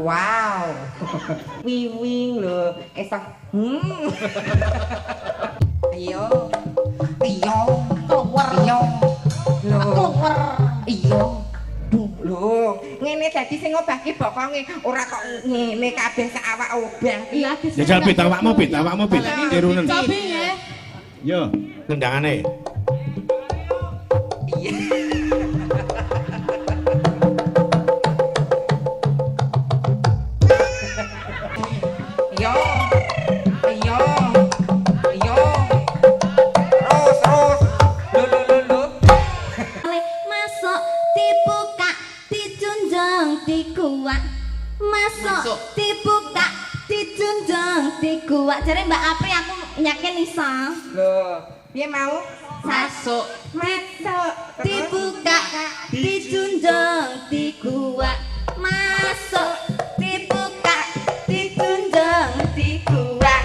Wow. Wiwing lho, esok. Iya. Iya. Keluar. Iya. Lho. Keluar. Iya. Lho, ngene dadi sing ngobahke bokonge ora kok ngene kabeh sak awak obah. Iya, jajal pit awakmu pit tirunen. Cobi ya. Yo, tendangane. Iya. Yo. Yo. Yo. Terus. Lho. Masuk dibuka dijunjung dikuat. Masuk dibuka dijunjung dikuat. Jare Mbak Apri aku yakin iso. Lho, piye mau? Masuk dibuka dijunjung dikuat. Masuk dibuka dijunjung dikuat.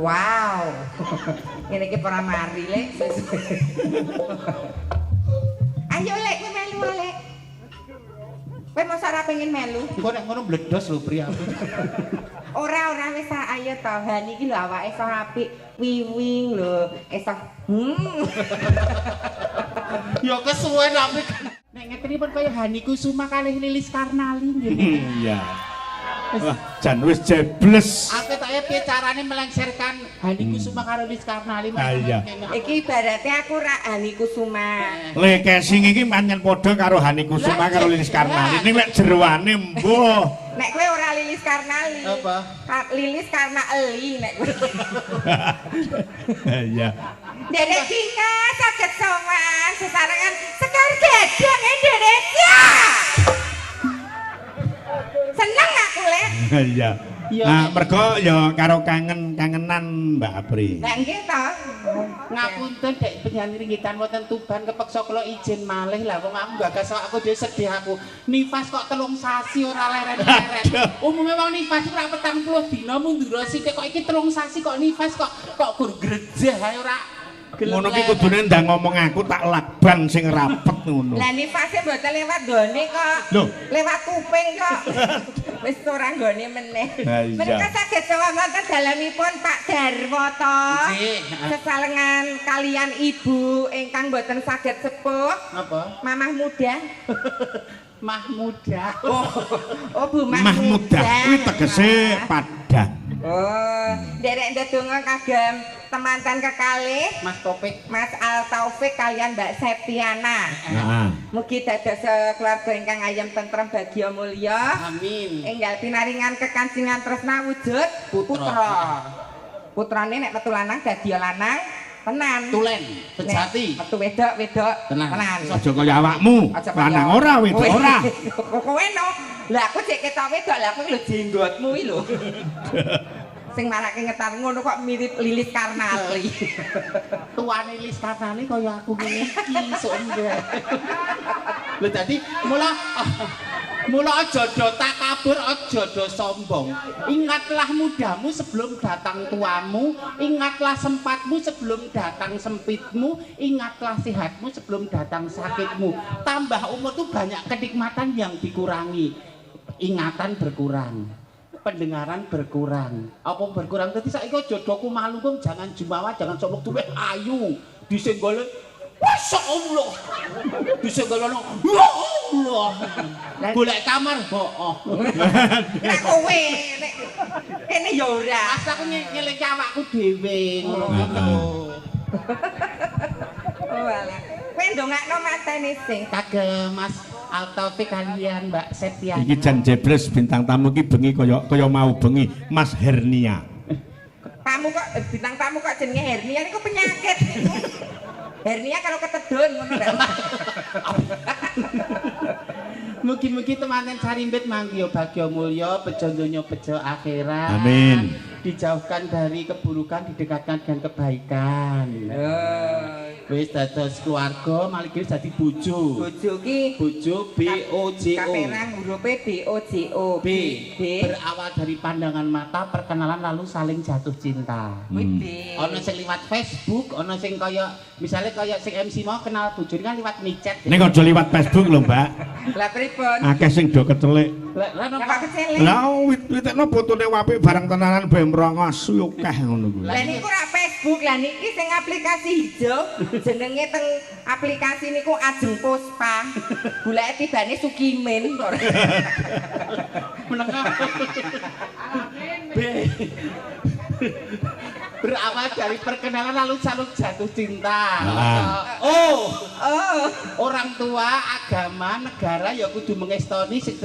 Wow. Ngene iki para mari, Lek. Ayo, Lek, kowe melu, Lek. Kowe mosok ora pengen melu? Engko nek ngono bledos lho Pri aku. Ora wis ayo to. Han iki lho awake iso apik. Wiwing lho, iso. Ya kesuwen apik. Nek ngeten pun kaya Hani Kusuma kalih Lilis Karnali nggih. Iya. Wah, jan wis jebles. Aku tak piye carane melengsarkan Hani Kusuma karo Lilis Karnali. Iya. Iki ibarate aku ra Hani Kusuma. Le casing iki pancen padha karo Hani Kusuma karo Lilis Karnali. Ning lek jeroane mbuh. Nek kowe ora Lilis Karnali. Apa? Lilis karena eli nek kowe. Iya. Dedek Tika saged sowan sesarengan Sekar Gedang Indonesia. Seneng aku, Lek. Iya. Nah, mergo ya karo kangenan Mbak Apri. Lah nggih to. Ngapunten Dek penyanyi ringgitan wonten Tuban kepeksa kula izin malih lah wong aku gagas aku dhewe sedih aku. Nifas kok 3 sasi ora leren-leren. Umume wong nifas ora 40 dina mundur sithik kok iki 3 sasi kok nifas kok gur grejeh ae ora. Ngono ki kudune ndang ngomong aku tak lakban sing rapet ngono. Lah nifase mboten lewat gone kok. Loh. Lewat kuping kok. Wis ora nggone meneh. Menika saged sowan wonten dalemipun Pak Darwoto. Nggih. Sesalengan kalian ibu ingkang mboten saged sepuh. Apa? Mamah muda. Mahmuda. Oh Bu Mahmudah kuwi tegese padang. Oh, derek ndedonga kagem temanten kekalih Mas Topik. Mas Al Taufik kalian Mbak Septiana. Heeh. Mugi dados keluarga ingkang ayem tentrem bagya mulya. Amin. Enggal pinaringan kekancingan tresna wujud putra. Putrane nek metu lanang dadi lanang tenan. Tulen, sejati. Nek metu wedok Tenan. Aja kaya awakmu. Lanang ora wedok ora. Kowe no. Lah aku cek ketok wedok lah kowe lho jenggotmu iki lho. Sing marake ngetar ngono kok mirip Lilis Karnali. Tuane Lilis Karnali kaya aku ngene iki sok nggih. Lho dadi mula aja do takabur, aja do sombong. Ingatlah mudamu sebelum datang tuamu, ingatlah sempatmu sebelum datang sempitmu, ingatlah sehatmu sebelum datang sakitmu. Tambah umur tuh banyak kenikmatan yang dikurangi. Ingatan berkurang. Pendengaran berkurang. Apa berkurang? Dadi saiki aja doku malu kok jangan jumawa, jangan sok tuwek ayu. Disenggol Masya Allah. Disenggolono. Ya Allah. Golek kamar. Heeh. Nek kowe nek kene ya ora. Mas aku nyelik awakku dhewe ngono. Oh alah. Kowe ndongakno matene sing Kagem Mas Al Taufik kalian Mbak Septiana. Iki jan jebles bintang tamu iki bengi kaya mau bengi Mas Hernia. Tamu kok bintang tamu kok jenenge hernia niku penyakit. Hernia kalau ketedun ngono lho. Mugi-mugi temanten sarimbit manggiya bagya mulya, bejo donya bejo akhirat. Amin. Dijauhkan dari keburukan, didekatkan dengan kebaikan. Wis dados keluarga, malih dadi bojo. Bojo ki Bojo BOJO. kaperang hurufe BOJO. B. Berawal dari pandangan mata, perkenalan lalu saling jatuh cinta. Kuwi B. Ana sing liwat Facebook, ana sing kaya misalnya kaya sing MC mau kenal bojone kan liwat micet. Ning aja liwat Facebook lho, Mbak. Lah pripun? Akeh sing do kecelik. Lah Lah kok napa? kecele? Lah witekno fotone apik barang tenanan bae mrongos akeh ngono kuwi. Lah niku ora Facebook, lah niki sing aplikasi hijau. Jenenge teng aplikasi niku Ajeng Puspa. Gulake tibane Sukimin. Menengah. B. Berawal dari perkenalan lalu saling jatuh cinta. Oh, orang tua, agama, negara ya kudu mengestoni sing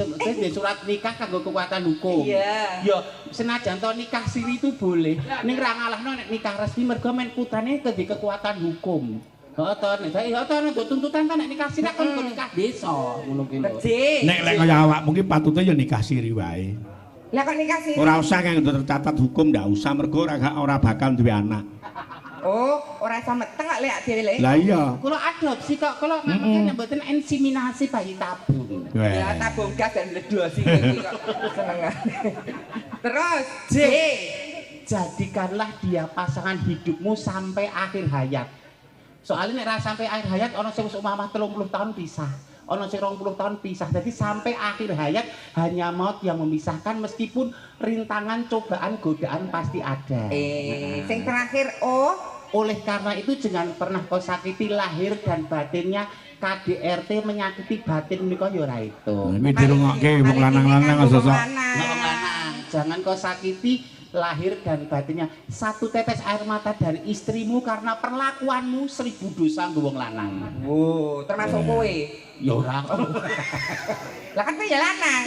surat nikah kanggo kekuatan hukum. Iya. Ya senajan to nikah siri itu boleh. Ning ra ngalahno nek nikah resmi mergo men putrane kedhi kekuatan hukum. Heeh to nek saya to nek tuntutan kan nek nikah siri kan nikah desa ngono ki lho. Beji. Nek lek kaya awakmu ki patute ya nikah siri wae. Lah kok nikah siri? Ora usah kang tercatat hukum, ndak usah mergo ora bakal duwe anak. Oh, ora iso meteng kok lek dhewe le. Lah iya. Kula adopsi kok kula makane mboten inseminasi bayi tabung. Ya tabung gas dan bledos iki kok senengan. Terus J. Jadikanlah dia pasangan hidupmu sampai akhir hayat. Soalnya nek ra sampai akhir hayat ana sing wis umamah 30 tahun pisah. Ono sing 20 tahun pisah. Jadi sampai akhir hayat hanya maut yang memisahkan meskipun rintangan, cobaan, godaan pasti ada. Sing terakhir O. Oleh karena itu jangan pernah kau sakiti lahir dan batinnya. KDRT menyakiti batin menika ya ora itu. Kuwi dirungokke wong lanang-lanang aja sok. Jangan kau sakiti lahir dan batinnya. Satu tetes air mata dari istrimu karena perlakuanmu 1000 dosa nggo wong lanang. Wow, termasuk kowe. Ya ora. Lah kan kowe ya lanang.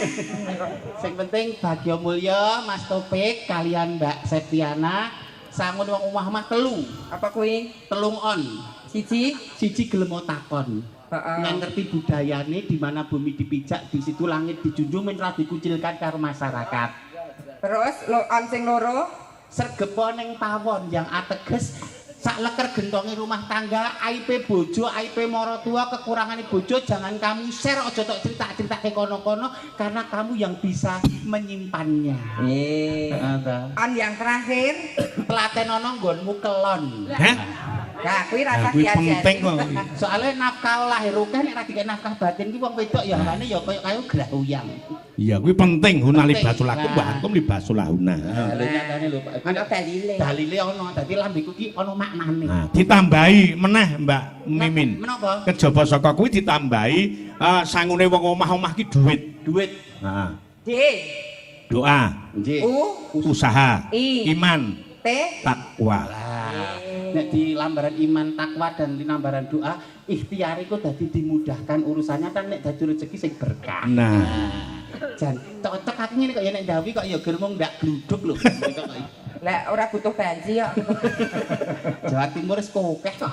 Sing penting Bagyo Mulya, Mas Topik kalian Mbak Septiana sangun wong omah mah telu. Apa kuwi? Telung on. Siji Gelem takon. Nang ngerti budayane di mana bumi dipijak, di situ langit dijunjung men ra dikucilkan karo masyarakat. Terus on sing loro Sergepo ning pawon yang ateges sak leker gentonge rumah tangga, aib bojo, aib marotua, kekurangane bojo jangan kamu share, aja tok cerita-cerita ke kono-kono karena kamu yang bisa menyimpannya. On yang terakhir Telaten ana nggonmu kelon. Hah? nah kuwi rasa Kuwi diajari. penting kok. Soalnya nafkah lahir akeh nek ra dikek nafkah batin ki wong wedok ya ngene ya kaya grah uyang. Iya, kuwi penting huna libasul Penting. lakum wa antum libasul lahuna. Lho nyatane lho Pak. Ana dalile. Dalile ana, dadi lambeku ki ana maknane. Nah, ditambahi meneh Mbak Mimin. Menapa? Kejaba saka kuwi ditambahi sangune wong omah-omah ki duit. Duit. Nah, D. doa, Nggih. usaha, I. iman, T. takwa. Nek di lambaran iman takwa dan di lambaran doa ikhtiar iku dadi dimudahkan urusannya kan nek dadi rezeki sing berkah. Nah, Jan cocok aku ngene kok ya nek ndawi kok ya germong ndak gluduk lho. Lah ora butuh banji kok. Jawa Timur wis kokeh kok.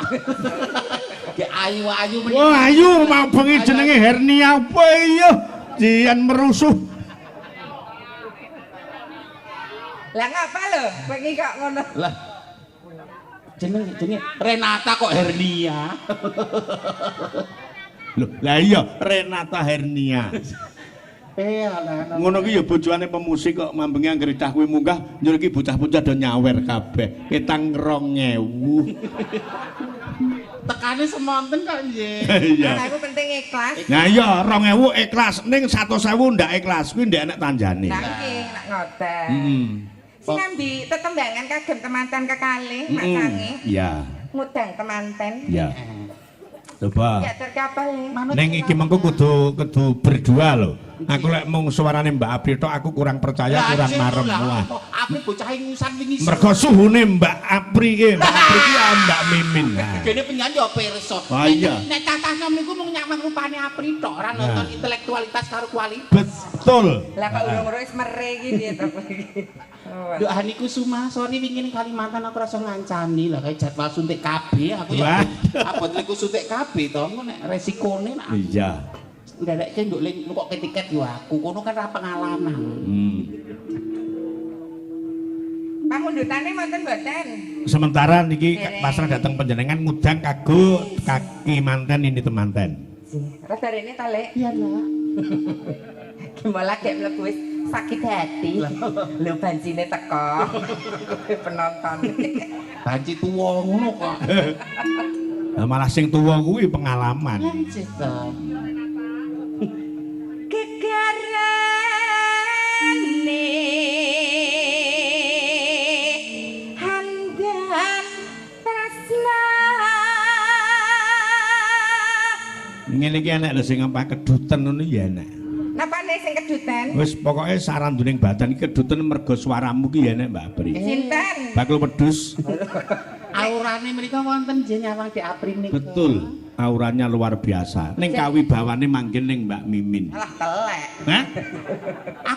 Ki ayu-ayu meneh. wah ayu mau bengi jenenge hernia apa iya? Jian merusuh. Lah ngapa lho? Kowe iki kok ngono. Lah jenenge Renata kok hernia. Loh, lah iya Renata hernia. Alah. Ngono ki ya bojone pemusik kok mambengi anggere cah kuwi munggah njur iki bocah-bocah do nyawer kabeh. Ketang 2000. Tekane semonten kok nggih. Iya. Nah, aku penting ikhlas. Nah iya 2000 ikhlas ning 100.000 ndak ikhlas kuwi ndek enek tanjane. Nah iki nak ngoten. Heeh. Sinambi tetembangan kagem temanten kekalih Mak Sangi. Iya. Mudang temanten. Iya. Coba. Ya terkapal ya. Neng iki mengko kudu berdua lho. Aku lek mung suarane Mbak Apri tok aku kurang percaya, kurang marem. Wah. Apri bocah ngusan wingi. Mergo suhune Mbak Apri ki Mbak Mimin. Gene penyanyi ya pirsa. Oh iya. Nek cacah nom niku mung nyamang rupane Apri tok, ora nonton intelektualitas karo kualitas. Betul. Lah kok urung-urung wis mere iki piye to iki. Duh Haniku Sumasori wingi ning Kalimantan aku rasa ngancani lah kayak jadwal suntik KB aku ya. Apa niku suntik KB to nek resikone nak. Iya. Nderekke nduk ling kok tiket yo aku. Kono kan ra pengalaman. Pamundutane mboten mboten. Sementara niki Dereng. pasrah dateng panjenengan ngudang kanggo kaki manten ini temanten. Rada rene ta, Lek? Iya lah. Malah gek mlebu wis sakit hati. Lho bancine teko. Penonton. Banci tuwa ngono kok. Lah malah sing tuwa kuwi pengalaman. Lancet ta. Gegarane handhan tresna. Ngene iki enek lho sing apa keduten ngono ya enek. Napane sing keduten? Wis pokoke saranduning badan iki keduten mergo swaramu ki ya enek Mbak Apri. Sinten? Bakul wedhus. Aurane mriko wonten nggih nyawang di Apri niku. Betul. Auranya luar biasa. Ning kawibawane manggen ning Mbak Mimin. Alah telek. Hah?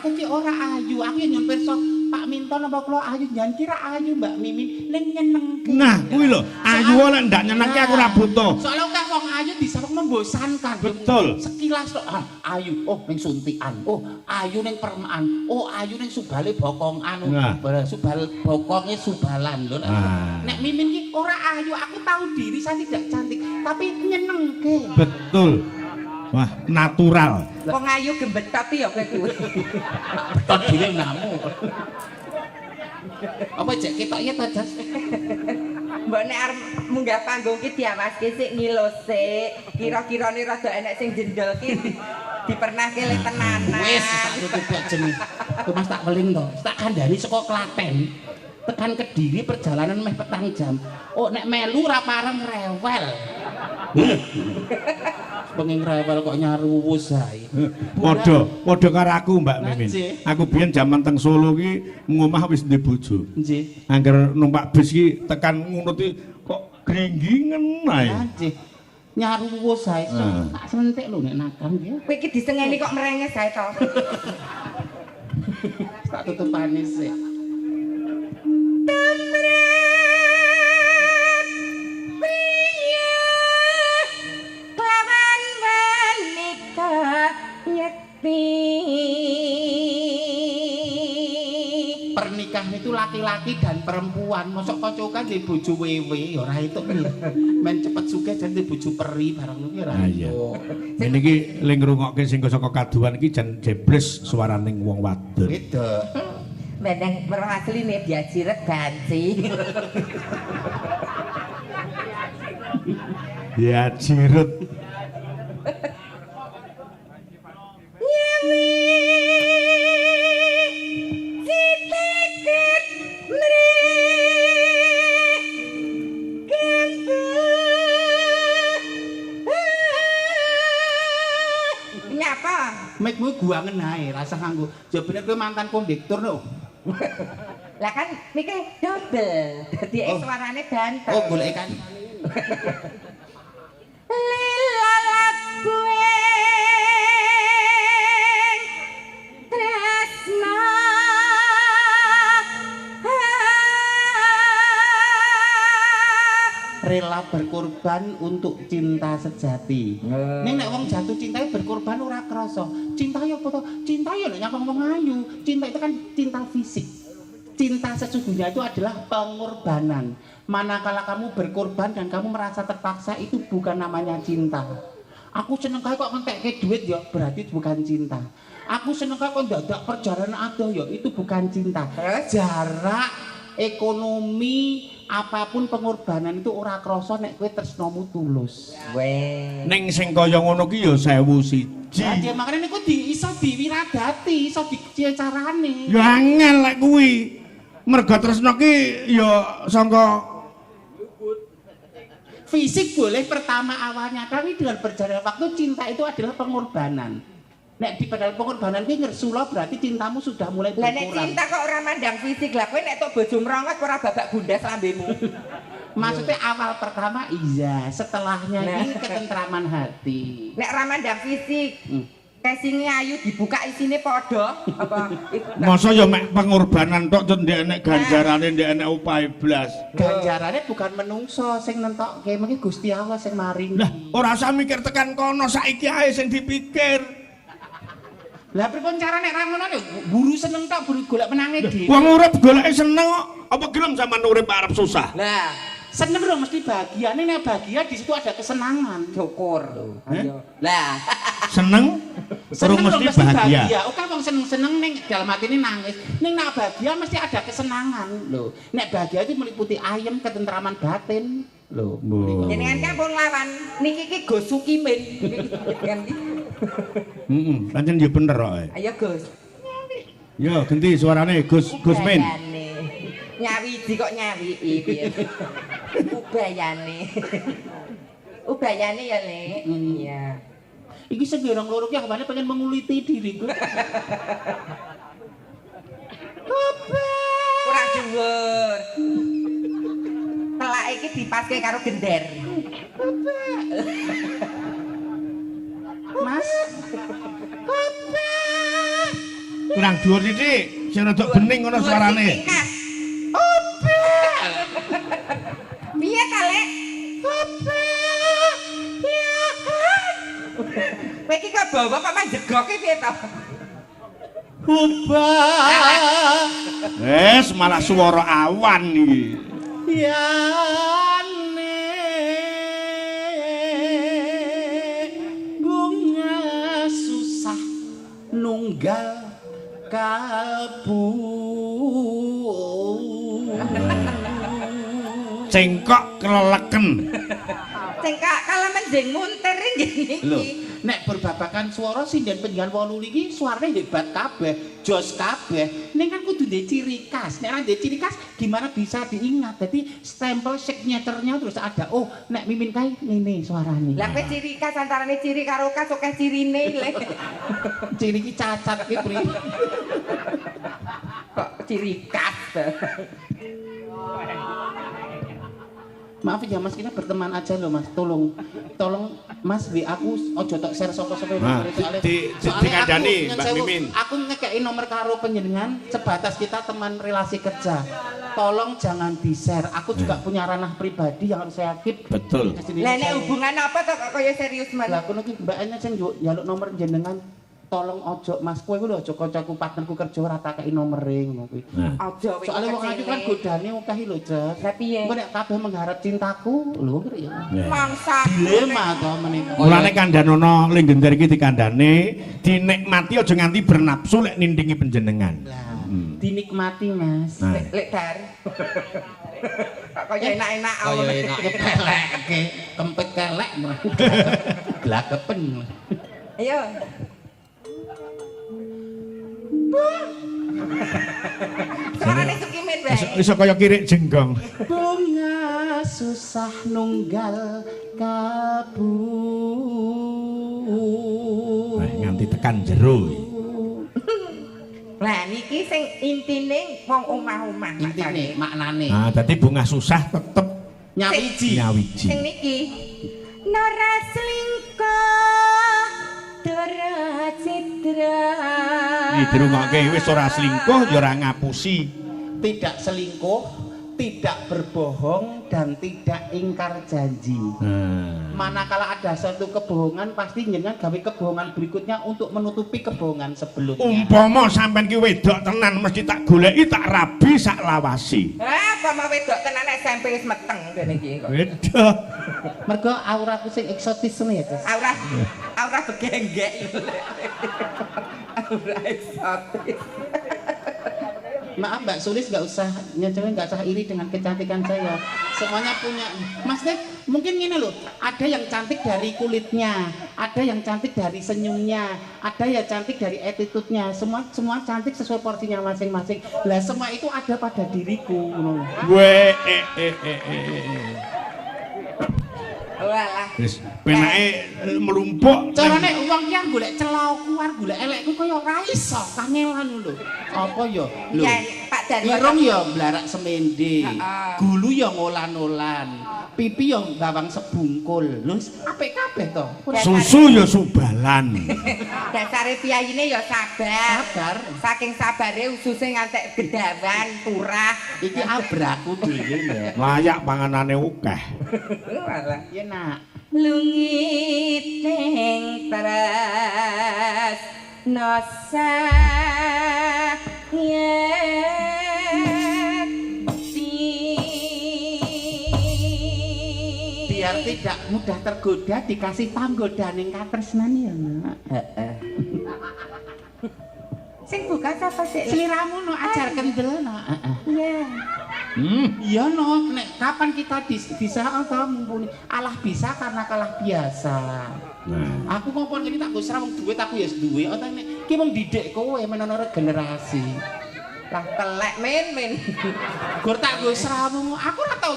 Aku ki ora ayu, aku ya nyun pirsa Pak Minton apa kula ayu jangan kira ayu Mbak Mimin ning nyenengke. Nah, kuwi lho, ayu lek ndak nyenengke aku ora butuh. Soalnya kan wong ayu disawang membosankan. Betul. Sekilas tok ayu, oh ning suntikan, oh ayu ning permaan, oh ayu ning subale bokongan, Nah. subal bokonge subalan lho. Ah. Nek Mimin ki ora ayu, aku tahu diri saya tidak cantik, tapi nyenengke. Betul. Wah, natural. Wong ayu gembetot ya kowe kuwi. Betot dhewe namu. Apa jek ketoknya ta Jas? Mbok nek arep munggah panggung ki diawaske sik ngilo sik. Kira-kirane rada enek sing jendol ki dipernahke le tenanan. Wis tak tutup kok jeneng. Ku Mas tak weling to. Tak kandhani saka Klaten. Tekan Kediri perjalanan meh 4 jam. Oh nek melu ora pareng rewel. Pengen rewel kok nyaruwus ae. Padha karo aku Mbak Mimin. Nggih. Aku biyen jaman teng Solo ki ngomah wis ndek bojo. Nggih. Angger numpak bis ki tekan ngono ki kok grenggingen ae. Nggih. Nyaruwus ae. Tak sentik lho nek nakang nggih. Kowe iki disengeni kok merenges ae to. Tak tutupane sik. Klawan menika nyekti. Pernikahan itu laki-laki dan perempuan. Mosok kanca di bojo wewe ya ora itu men cepet sugih jan di bojo peri barang ngono ora. Ah iya. Ngene iki ling ngrungokke sing saka kaduan iki jan jebles swaraning wong wadon. Beda. Mendeng weruh asline biajiret banci. Ya jirut. Nyewi sitiket mriki. Nyapa? Mikmu guangen ae, rasa nganggo. Jebene kowe mantan kondektur lho. Lah kan mikir double. Dadi suarane banter. Oh, golek kan. Lilalap gue tresna Rela berkorban untuk cinta sejati. Ning nek wong jatuh cinta berkorban ora krasa. Cinta ya apa to? Cinta ya nek nyakong wong ayu. Cinta itu kan cinta fisik. Cinta sesungguhnya itu adalah pengorbanan. Manakala kamu berkorban dan kamu merasa terpaksa, itu bukan namanya cinta. Aku seneng kae kok ngentekke duit ya, berarti bukan cinta. Aku seneng kae kok dadak perjalanan adoh ya, itu bukan cinta. Jarak ekonomi apapun pengorbanan itu ora krasa nek kowe tresnamu tulus. Ning sing kaya ngono ki ya 1001. Lah dia makane niku iso diwiradati, iso dicarane. Ya angel lek kuwi. Mergo tresna ki ya sangka fisik boleh pertama awalnya, tapi dengan berjalannya waktu cinta itu adalah pengorbanan. Nek di pedal pengorbanan kuwi ngersula berarti cintamu sudah mulai Lah nek berkurang. cinta kok ora mandang fisik. Lah kowe nek tok bojo mrongos ora babak bundas lambemu. Maksudnya awal pertama iya, setelahnya ini ketentraman hati. Nek ora mandang fisik. Casing ayu dibuka isine padha apa? masa ya mek pengorbanan tok ndek enek ganjarane ndek enek upahe blas. Ganjarane bukan menungso sing nentokke, mengki Gusti Allah sing maringi. Lah ora usah mikir tekan kono, saiki ae sing dipikir. Lah pripun cara nek ra ngono lho buru seneng tok buru golek menange dhewe. Wong urip goleke seneng kok. Apa gelem sampean urip arep susah? Lah, Seneng lho mesti bahagia. Nek bahagia di situ ada kesenangan. syukur. Ayo. Lah, Seneng terus Seneng lho mesti bahagia. Oke wong seneng-seneng ning dalam hati ini nangis. Ning nek bahagia mesti ada kesenangan lho. Nek bahagia itu meliputi ayem ketentraman batin. Lho, jenengan kan pun lawan niki iki Gus Sukimin. Heeh, pancen ya bener kok. Ayo Gus. Yo ganti suarane Gus Min. Ubayane. Nyawiji kok nyawiki piye. Ubayane. Ubayane ya, Lek. Iya. Iki segerong loro ki akbane pengen menguliti diriku. Kurang dhuwur. Telak iki dipaske karo gender. Mas. Kurang dhuwur sithik, sing rada bening ngono suarane. Piye ta, Lek? Kowe iki kok bawa kok manjegoke piye to? Wes malah swara awan iki. Yane bunga susah nunggal kalbu Cengkok keleleken. Cengkak kala menjing muntir nggih lho niki. nek berbabakan swara sinden pendidikan 8 iki suarane hebat kabeh jos kabeh ning kan kudu ndek ciri khas nek ora ndek ciri khas gimana bisa diingat dadi stempel signaturenya terus ada oh nek Mimin kae ngene suarane Lah kowe ciri khas antarane ciri karo khas akeh cirine Lek. ciri iki cacat ki pri Kok ciri khas. Maaf ya Mas, kita berteman aja loh Mas. Tolong Mas di aku ojo tok share sapa-sapa Nah, dikandani Mbak Mimin. Aku ngekei nomor karo panjenengan sebatas kita teman relasi kerja. Tolong jangan di-share. Aku juga punya ranah pribadi yang harus saya keep. Betul. Lah nek hubungan apa to kok kaya serius men? Lah kono ki Mbak Anya sing njaluk nomor jenengan. Tolong ojo Mas kowe ku lho aja kancaku partnerku kerja ora tak kei nomere ngono kuwi. Aja wis. Soale wong ayu kan godane akeh lho, Jas. Lah piye? Engko nek kabeh mengharap cintaku, lho ngerti ya. Mangsa. Dilema to menika. Mulane kandhanono lenggender iki dikandhane dinikmati aja nganti bernapsu lek nindingi panjenengan. Lah, dinikmati Mas. Nah. Lek dar. Kaya enak-enak Kaya enak kelek, kempit kelek. Glagepen. Ayo. Suarane Sukimin bae. Iso kaya kirik jenggong. Bunga susah nunggal kabu. Nganti tekan jero. Lah niki sing intine wong omah-omah Intine maknane Nah, dadi bunga susah tetep nyawiji. nyawiji. sing niki Nora selingkuh Dora citra. Iki dirungokke wis ora selingkuh ya ora ngapusi. Tidak selingkuh, tidak berbohong dan tidak ingkar janji. Manakala ada suatu kebohongan pasti jenengan gawe kebohongan berikutnya untuk menutupi kebohongan sebelumnya. Umpama sampean ki wedok tenan mesti tak goleki tak rabi sak lawasi. Apa mau wedok tenan SMP wis meteng kene iki kok. Wedok. Mergo auraku sing eksotis ya, Jas. Aura begenggek. Aura eksotis. Maaf Mbak Sulis nggak usah iri dengan kecantikan saya. Semuanya punya. Mas Nek, mungkin gini loh. Ada yang cantik dari kulitnya, ada yang cantik dari senyumnya, ada yang cantik dari attitude-nya. Semua cantik sesuai porsinya masing-masing. Lah semua itu ada pada diriku. Gue Walah. wis penake melumpuk. Carane wong ki golek celoku arep golek elekku kaya ora iso, kangelan lho. Apa ya? Lho. Ya Pak Darwo. Irung ya mblarak semende. Heeh. Gulu ya ngolan-olan. Pipi ya gawang sebungkul. Lho apik kabeh to. Susu ya subalan. Dasare piyayine ya sabar. Sabar. Saking sabare ususe ngantek gedawan, turah. Iki abraku dhewe ya. Layak panganane akeh. Walah. Ya nak. Lungit ning teras nasa biar tidak mudah tergoda dikasih panggodaning katresnan ya nak. Sing buka sapa sih? Sliramu no ajar kendel nak. Iya. Iya no, nek kapan kita bisa atau mumpuni Allah bisa karena kalah biasa. Nah, Aku ngomong ini tak gusra wong duit aku ya duwe atau nek ki wong didik kowe menono regenerasi. Lah telek men. Gur tak gusramu, aku ora tau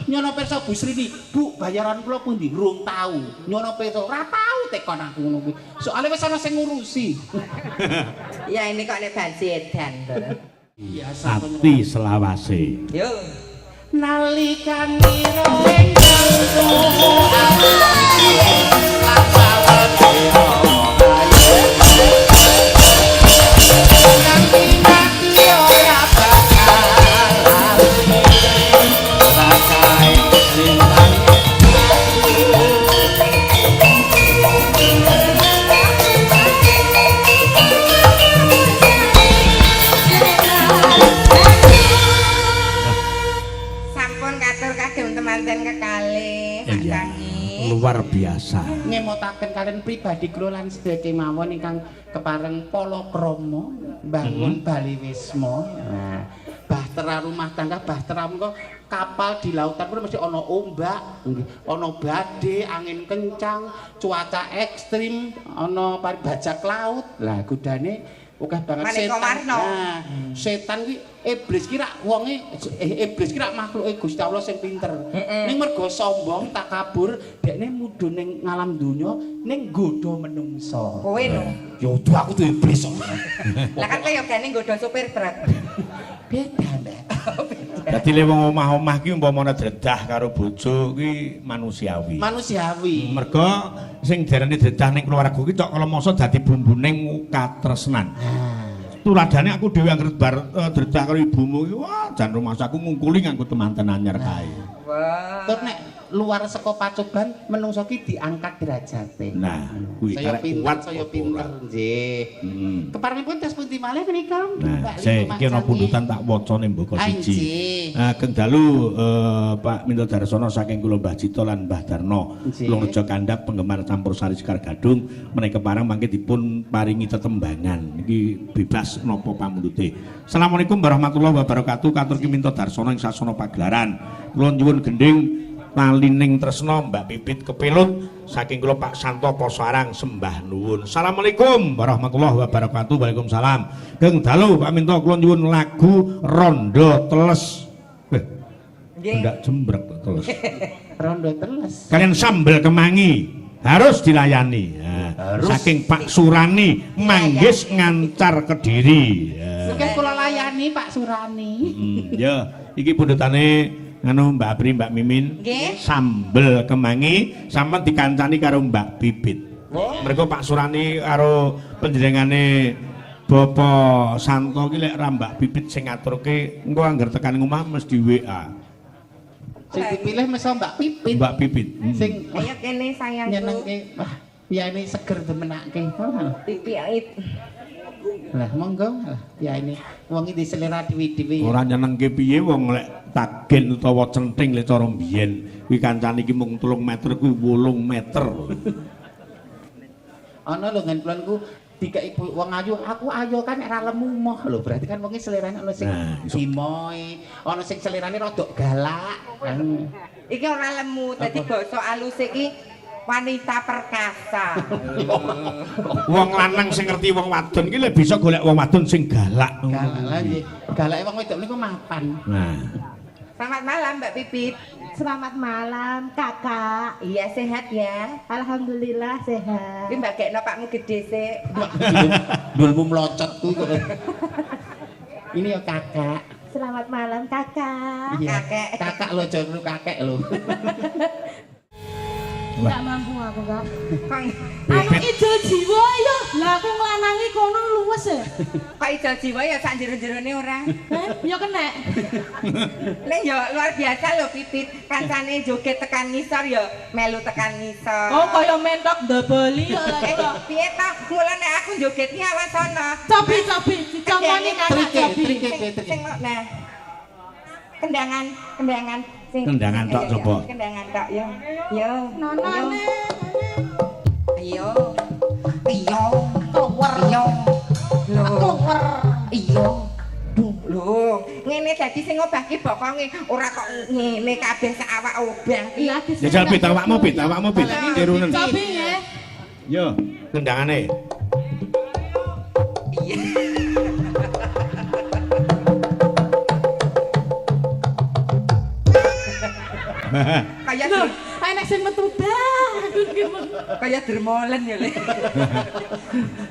nyono perso Bu Srini. Bu, bayaran kula pundi? Rung tau. Nyono perso ora tau tekon aku ngono kuwi. Soale wis ana sing ngurusi. Ya ini kok nek bansi edan to. Biasa ati selawase. Yo. nalikan ira luar biasa. ngemotaken kalian pribadi kula lan sedaya kemawon ingkang kepareng palakrama bangun Bali Wisma. Nah, bahtera rumah tangga, bahtera mengko kapal di lautan pun mesti ana ombak, ana badai, angin kencang, cuaca ekstrim, ana bajak laut. Lah gudane akeh banget setan. Nah, setan kuwi iblis ki rak wonge iblis ki rak makhluke Gusti Allah sing pinter. Ning mergo sombong, takabur, dekne mudhun ning ngalam donya ning nggodha menungso. Kowe lho. Ya udah aku tuh iblis kok. Lah kan kowe yo gane nggodha supir truk. Beda, Mbak. Dadi le wong omah-omah ki umpamane dredah karo bojo kuwi manusiawi. Manusiawi. Mergo sing diarani dredah ning keluarga ki cok kala masa dadi bumbuning katresnan. Tuladane aku dhewe anggere bar dredah karo ibumu ki wah jan rumahku ngungkuli nganggo temanten anyar kae. Wah. Terus nek luar saka pacoban menungso ki diangkat derajate. Nah, kuwi saya arek pinter, kuat saya apa pinter ora? nggih. Keparengipun tes pundi malih menika? Nah, saya iki ana pundutan tak waca ning mboko siji. Nggih. Ageng dalu Pak Minto Darsono saking kula Mbah Cito lan Mbah Darno. Nggih. Kula Rejo Kandhap penggemar campur sari Sekar Gadung menika parang mangke dipun paringi tetembangan. Iki bebas napa pamundhute. Assalamualaikum warahmatullahi wabarakatuh. Katur ki Minto Darsono ing sasana pagelaran. Kula nyuwun gending Talining tresno Mbak Pipit kepilut saking kula Pak Santo Posarang sembah nuwun. Assalamualaikum warahmatullahi wabarakatuh. Waalaikumsalam. Geng dalu Pak Minto kula nyuwun lagu Rondo Teles. Nggih. Ndak jembrek teles. Rondo teles. Kalian sambel kemangi harus dilayani. Nah, saking Pak Surani manggis ngancar Kediri. Ya. Oke kula layani Pak Surani. Ya, iki pundutane nganu Mbak Apri, Mbak Mimin. Nggih. Sambel kemangi sampean dikancani karo Mbak Bibit. Mereka Pak Surani karo panjenengane Bapak Santo ki lek ra Mbak Bibit sing ngaturke engko anggar tekan omah mesti WA. Sing dipilih mesa Mbak Pipit. Mbak Bibit. Sing Ayo kene sayangku. nyenengke wah piyane seger demenake. Pipit. Lah monggo ya ini wong iki selera dewi-dewi. Ora nyenengke piye wong lek tagen utawa centing lek cara mbiyen kuwi kancane iki mung 3 meter kuwi 8 meter. Ana lho ngen kulonku dikai wong ayu, aku ayo kan ora lemu moh lho, berarti kan wong selerane ana sing gimoy, ana sing selerane rada galak. Iki ora lemu, dadi basa alus iki wanita perkasa. Wong lanang sing ngerti wong wadon ki lek bisa golek wong wadon sing galak. Galak lah nggih. Galake wong wedok niku mapan. Nah, Selamat malam Mbak Pipit. Selamat malam kakak. Iya sehat ya. Alhamdulillah sehat. Iki Mbak Gekno pakmu gede sik. Dulmu melocot kuwi kok. Ini ya kakak. Selamat malam kakak. Iya. Kakek. Kakak lo jangan lu kakek lo. Enggak mampu aku, Kak. Kang Anu ijol jiwa ya. Lah aku nglanangi kono luwes ya. kok ijol jiwa ya sak jero-jerone ora. Heh, ya kena. Nek yo luar biasa lho Pipit. Kancane joget tekan ngisor ya melu tekan ngisor. Oh, kaya mentok ndoboli ya. Piye ta? Mula nek aku joget ki awas ana. Cobi, dicomoni kakak cobi. Sing nah. Kendangan sing Kendangan tok, coba. Kendangan tok yo. Yo. Nonone. Iya. Iya. Tower. Iya. Lho. Tower. Iya. Lho, ngene dadi sing ngobahke bokonge ora kok ngene kabeh sak awak obah. Iya, Jajal pit awakmu pit. Tirunen. Cobi nggih. Yo, kendangane. Iya. Kayak Lho, enek sing metu dah. kayak dermolen ya, Le.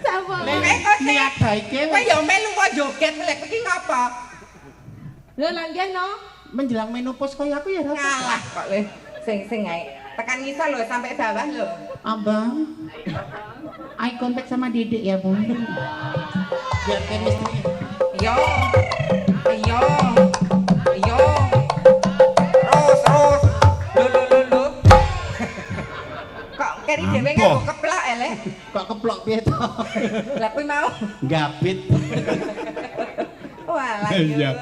Sapa? Niat baike Kowe ya melu kok joget lek iki ngapa? Lho, nang nggih no. menjelang menopause kaya aku ya rasa. Ngalah kok, Le. Sing ae. Tekan ngisor lho sampai bawah lho. Abang, eye contact sama Dedek ya, Bu. Biar chemistry. Yo. Yo. Yo. Terus. Lho. Kok keri dhewe nganggo keplak Le. Kok keplok piye to? Lah kuwi mau. Gabit. Walah Iya. yo.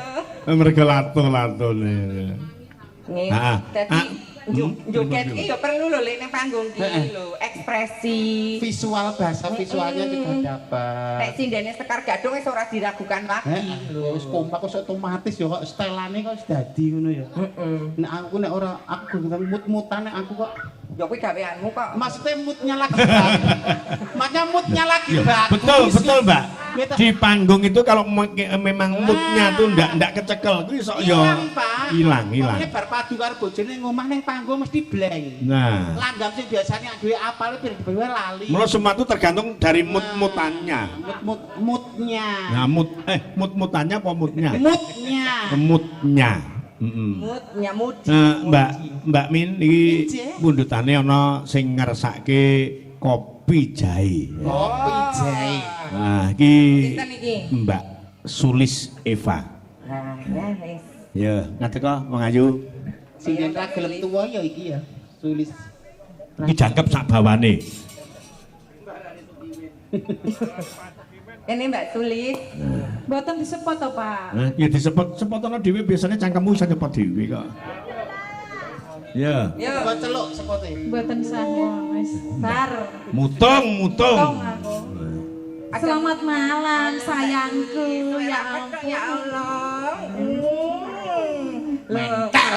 Mereka lato-latone. Nih, Ah, dadi ah, joget iki ya perlu lho lek nang panggung iki lho, ekspresi. Visual bahasa visualnya juga dapat. Nek sindene Sekar Gadung wis ora diragukan lagi lho. Wis kompak kok otomatis ya kok stelane kok wis dadi ngono ya. Nek aku nek ora aku mut-mutan nek aku kok Ya kuwi gaweanmu kok. maksudnya moodnya lagi bagus. Maksudnya moodnya lagi Iya, bagus. betul Mbak. Gitu. Di panggung itu kalau memang moodnya tuh ndak kecekel, kuwi sok yo Hilang, Pak. hilang. Pokoknya bar padu karo bojone ngomah ning panggung mesti blank. Nah, Langgam sing biasanya duwe apal ben lali. mula semua itu tergantung dari mood-moodannya. Moodnya. Nah, mood-moodannya apa moodnya? Moodnya. Moodnya. Mood nyamudi. Mbak Min iki Injih. pundutane ana sing ngersake kopi jahe. Kopi jahe. Nah, iki Sinten iki? Mbak Sulis Eva. Nah, ya wis. Ya, ngateka Wong Ayu. Sing ora gelem tuwa ya iki ya. Sulis. Iki jangkep sak bawane. Ini Mbak Sulis. Mboten disepot to, Pak. Ya disepot-sepotana dhewe biasanya cangkemmu iso nyepot dhewe kok. Ya, Yo. Kok celuk sepote. Mboten sah wis. Bar. mutung. Tong aku. Selamat malam sayangku. Ya ampun. Ya Allah. Mental.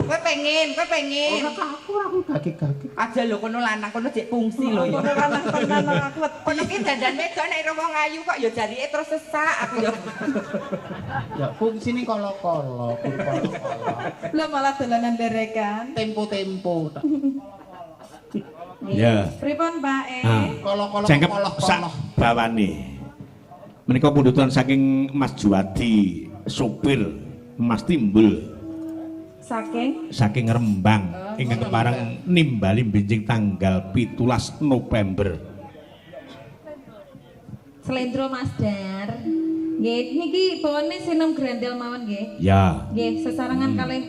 Kowe pengen. Aku kaki-kaki. Aja lho kono lanang kono jek fungsi lho ya. Lanang tenan aku. Kono ki dandan wedok nek wong ayu kok ya jarike terus sesak aku ya. Ya fungsine kolo-kolo. Lah malah dolanan derekan. Tempo-tempo. Ya. Pripun, Pak? Nah, Kolo-kolo jangkep kolo-kolo. sak bawane. Menika pundutan saking Mas Juwadi, supir Mas Timbul saking Rembang ingkang kepareng nimbali benjing tanggal 17 November. Slendro Mas Dar. Nggih, niki bawane sinom grandel mawon nggih. Ya. Nggih, sesarengan kalih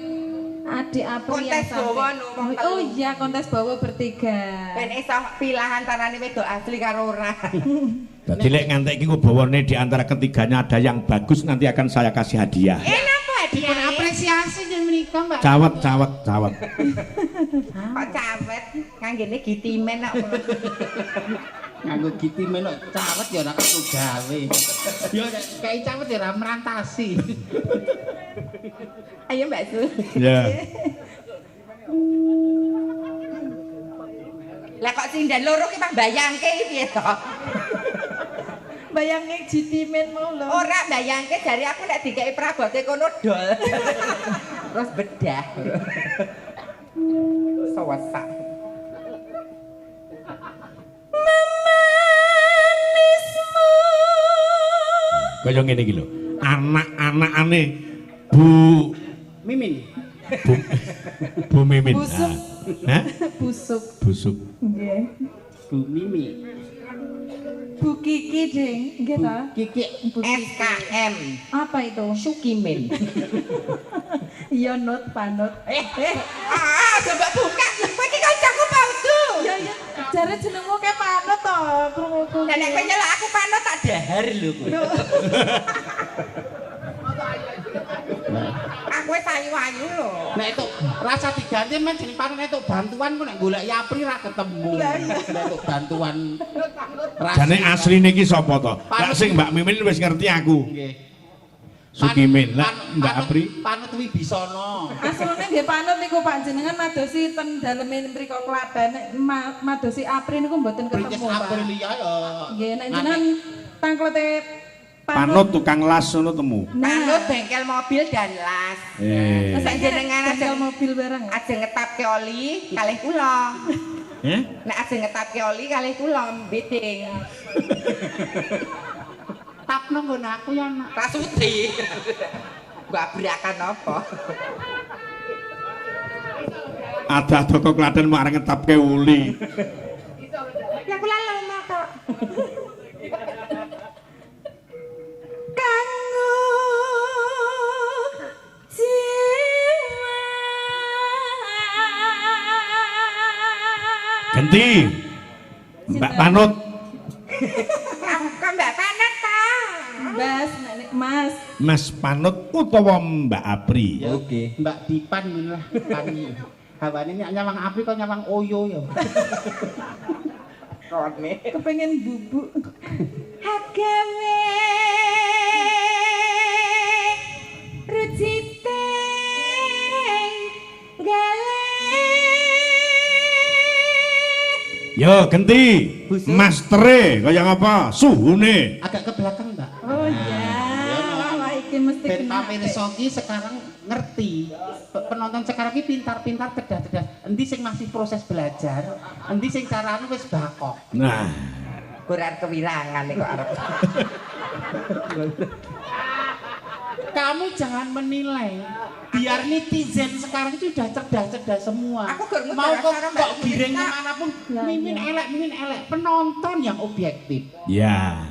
adik April yang Kontes bawa no, wong telu. Oh iya, kontes bawa bertiga. Ben iso pilah antarane wedok asli karo ora. Jadi lek ngantek iki kubawane di antara ketiganya ada yang bagus nanti akan saya kasih hadiah. Kenapa Dipun dia? apresiasi jan menika, Mbak. Cawet. Kok cawet nganggene gitimen kok. Nganggo giti menok cawet ya ora aku gawe. Ya kayak cawet ya ora merantasi. Ayo Mbak Sul. Ya. Lah kok sindan loro ki Pak bayangke iki piye to? Bayangke jitimen mau lho. Ora bayangke jari aku nek dikeki prabote kono dol. Terus bedah. Sewesak. Kaya ngene iki lho. Anak-anakane Bu Mimin. Bu Mimin. Busuk. Hah? Busuk. Busuk. Nggih. Bu Mimi. Bu Kiki, Ding. Nggih ta? Kiki. Bu Kiki. SKM Apa itu? Sukimin. Iya, Nut, Panut. Coba buka. Kowe iki kancaku palsu. Ya ya, jare jenengmu kayak Panut to, krunguku. Dan nek kowe nyelak aku panut tak dahar lho kowe. Aku wis ayu-ayu lho. Nek itu rasa diganti men jeneng panut itu bantuan kok nek golek Yapri ra ketemu. Nek itu bantuan. Jane asline iki sapa to? Lah sing Mbak Mimin wis ngerti aku. Nggih. Sukimin. Lah Mbak Apri Panut Wibisono. Asline nggih Panut niku panjenengan madosi ten daleme mriku Klaten, madosi Apri niku mboten Princess ketemu, Pak. Aprilia ya. Nggih, nek jenengan tangklete Panut tukang las ngono temu. Panut bengkel mobil dan las. Eh. Terus jenengan bengkel aja mobil barang. aja ngetapke oli kalih kula. Eh? Nek aja ngetapke oli kalih kula beding. Tapno nggon aku ya nak. Rasuti. Gak berakan apa. Ada toko Klaten mau areng ngetapke uli. Ya kula lama kok. Kanggo jiwa. Ganti. Mbak Panut. Kok Mbak Panut ta? Mas, nek Mas. Mas Panut utawa Mbak Apri. Oke. Mbak Dipan ngono lah. Pani. Hawane nek nyawang Apri kok nyawang Oyo ya. Kone. Kepengen bubuk. Agame rucite gale. Yo ganti. Mastere kaya ngapa? Suhune. Agak ke belakang, Mbak. Oh iya. Wah, iki mesti Ben kena. pamirsa iki sekarang ngerti. Penonton sekarang iki pintar-pintar cerdas-cerdas. Endi sing masih proses belajar, endi sing carane wis bakok. Nah, Kurang kewirangan nih kok arep. Kamu jangan menilai. Biar netizen sekarang itu sudah cerdas-cerdas semua. Aku gak ngerti Mau kok cara kok Mbak giring Mimin, kemanapun, Lah, mimin iya. elek. Penonton yang objektif. ya.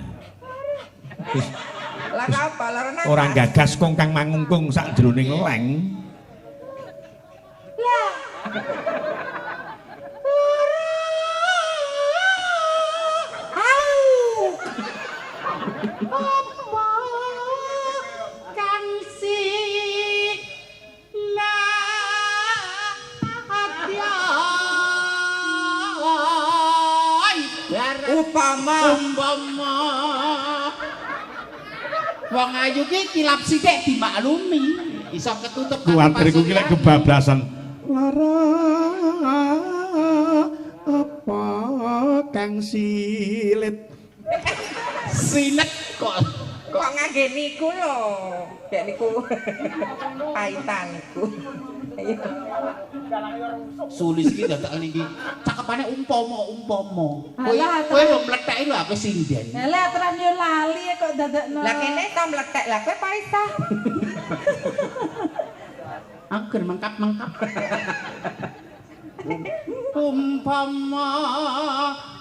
Lah apa? Lah renang. Orang gagas kongkang mangungkung sak jroning leng. Kang si na Upama wong ayu ki kilap sithik dimaklumi iso ketutup Kuatriku ki lek kebablasan. Lara apa Kang Silit? sinet kok kok ngangge niku lho. Dek niku paitanku. Ayo. sulis iki dadak niki cakepane umpama Alah, kowe lho mletheki lho aku sinden Lah aturan yo lali kok dadakno. Lah kene to mlethek. Lah kowe paisah. aku ger mengkap umpama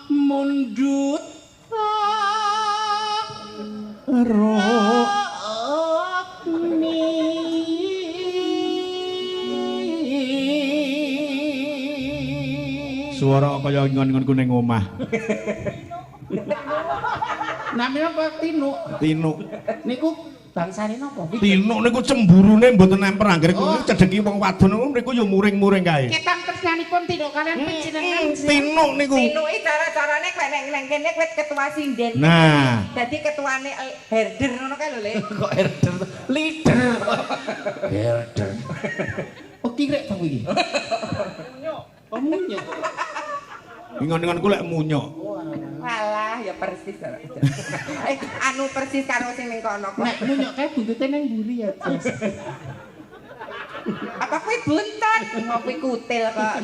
mundut Suara kaya ngon-ngonku ning omah. namanya apa Tinu Tinuk. niku bangsane napa Tinuk niku cemburune mboten nemper anggere kuwi cedheki wong wadon niku yo muring-muring kae. ketang tresnanipun Tinu kalian panjenengan Tinuk niku. Tinuki cara-carane kowe nek kene kowe ketua sinden. Nah, Dadi ketuane herder ngono kae lho, Le. kok herder leader oh kirek to iki munyo ngon-ngonku lek munyok. Walah, ya persis. Anu persis karo sing ning kono kok. nek munyo kae buntute nang mburi ya Jas. Apa kuwi buntet? Mau kuwi kutil kok.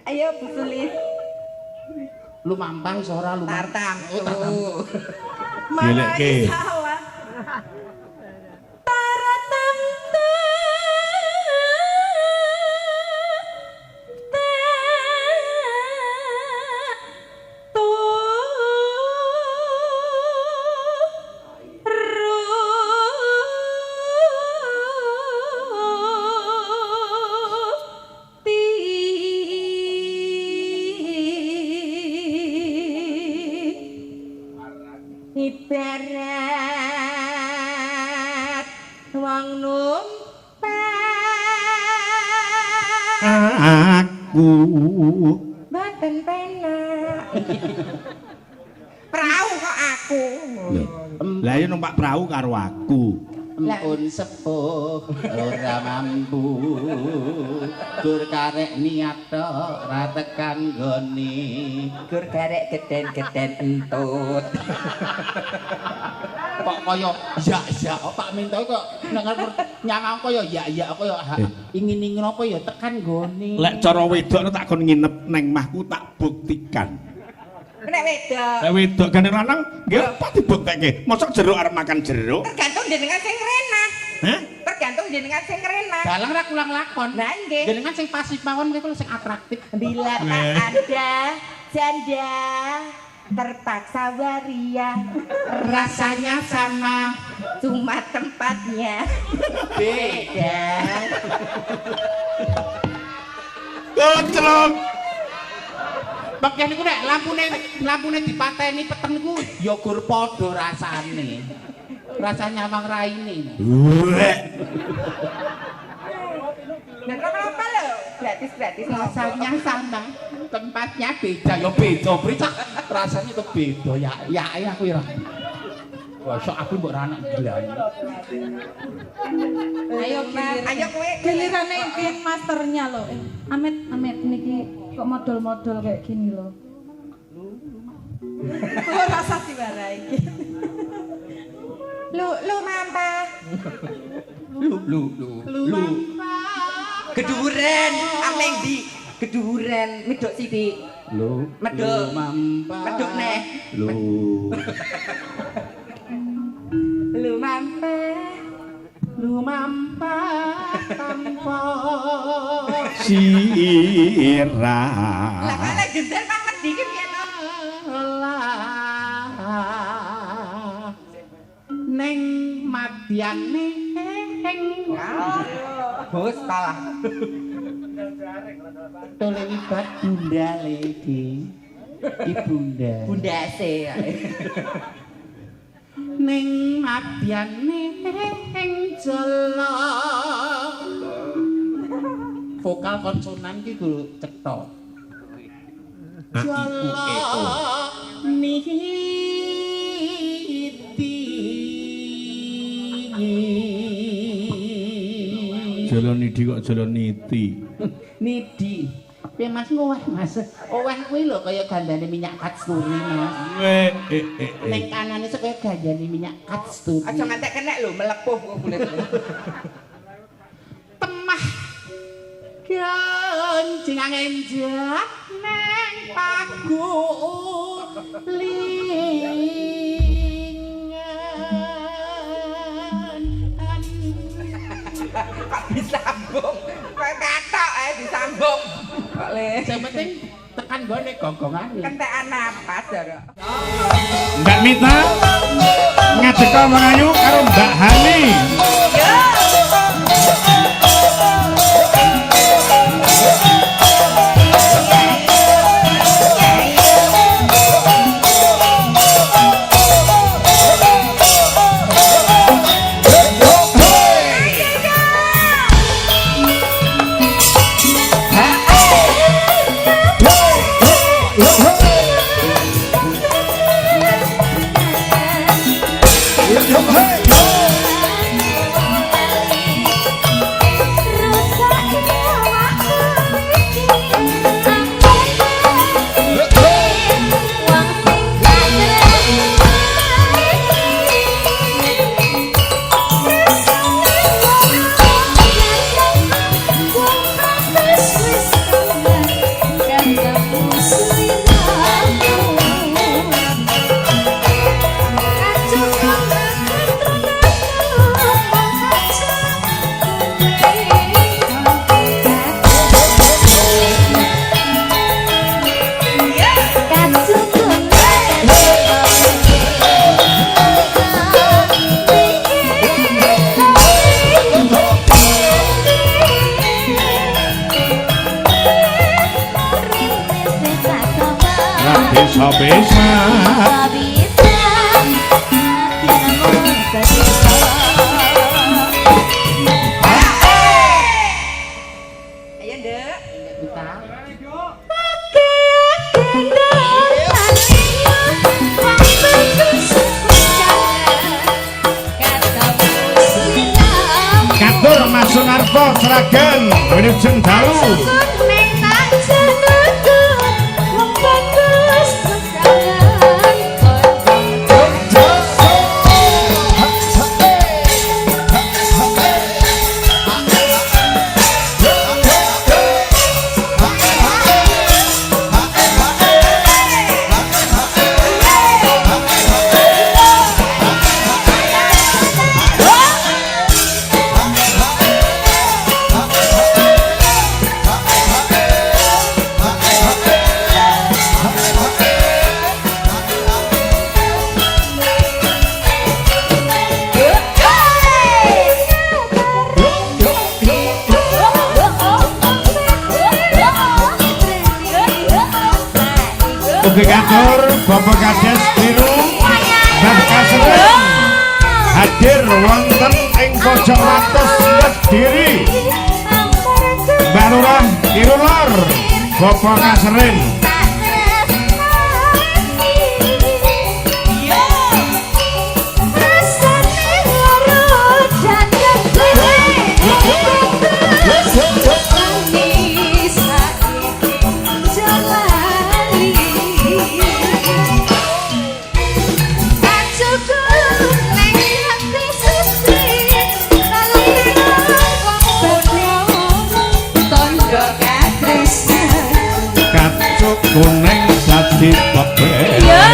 Ayo Bu Sulis, lu mampah iso ora lu tartam. Gelekke. Salah. Taratam aku Mboten penak. Prau kok aku. Lah ya numpak perahu karo aku. Empun sepuh ora mampu gur karek niat ora tekan nggone Gur garek geden-geden entut. kok kaya ya Pak Minto kok nek nyamang kaya ya kaya ingin-ingin apa ya tekan nggone Lek cara wedok tak kon nginep neng mahku tak buktikan. Nek wedok Lek wedok gane lanang nggih apa dibuktekke? Mosok jeruk arep makan jeruk? tergantung jenengan sing renah. Hah? Tergantung jenengan sing renah. dalang ra kulang lakon Lah nggih. jenengan sing pasif mawon kuwi sing atraktif Bila tak ada janda terpaksa waria rasanya sama cuma tempatnya beda. Koclok. Bagian niku nek lampune dipateni peteng niku ya gur padha rasane. Rasanya mang raine. Nah, apa lo? Gratis Rasanya sama, tempatnya beda. Ya beda, Brit. Rasanya itu beda. Ya aku ya. Wah, sok aku mbok ra anak gilane. Ayo Ayo kowe gilirane King Masternya lho. Amit niki kok model-model kayak gini loh. Lu rasa diwarai iki. lu mampa. Lu. Keduren, ameng di keduren medok sithik. Lu. Medok. Medok neh. Lu. Lu mampa. Lu mampa tanpa Sirah. Lah kok lek gendel Pak Wedi ki piye to? Neng madyane Bos kalah. tole libat bunda legi ibunda Bundase. ning madyane jala vokal konsonan iki kudu cetha jala niti Jalan nidi kok jalan niti. nidi piye Mas ngoweh Mas oweh kuwi lho kaya gandane minyak kasturi Mas ning kanane sok kaya gandane minyak kasturi Aja ngantek kenek lho melepuh kok kulit. temah kancing angenjak neng pagu Kok disambung? Kok katok disambung. Kok le. sing penting tekan gone gonggongan Kentekan napas ya. Mbak Mita ngajak mengayu karo Mbak Hani. Bisa-bisa Ayo, Nduk. Juragan Wilujeng Dalu. Ugi katur Bapak Kades Biru Bapak Sering hadir wonten ing pojok atos Kediri. Mbak Lurah Irulor Bapak Kasering. Kuning dadi bebek. Ya,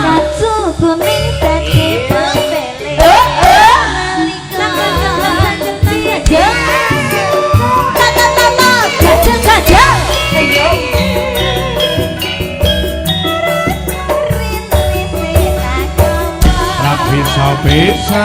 kacu kuning dadi bebek. Bisa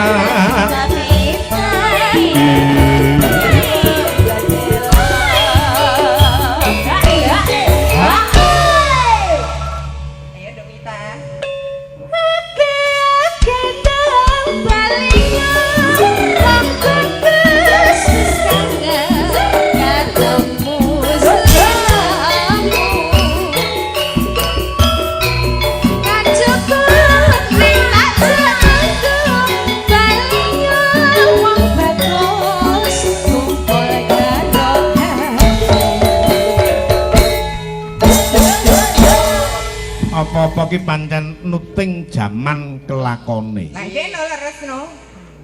apa-apa ki pancen nuting jaman kelakone. Nah, nggih lho leresno.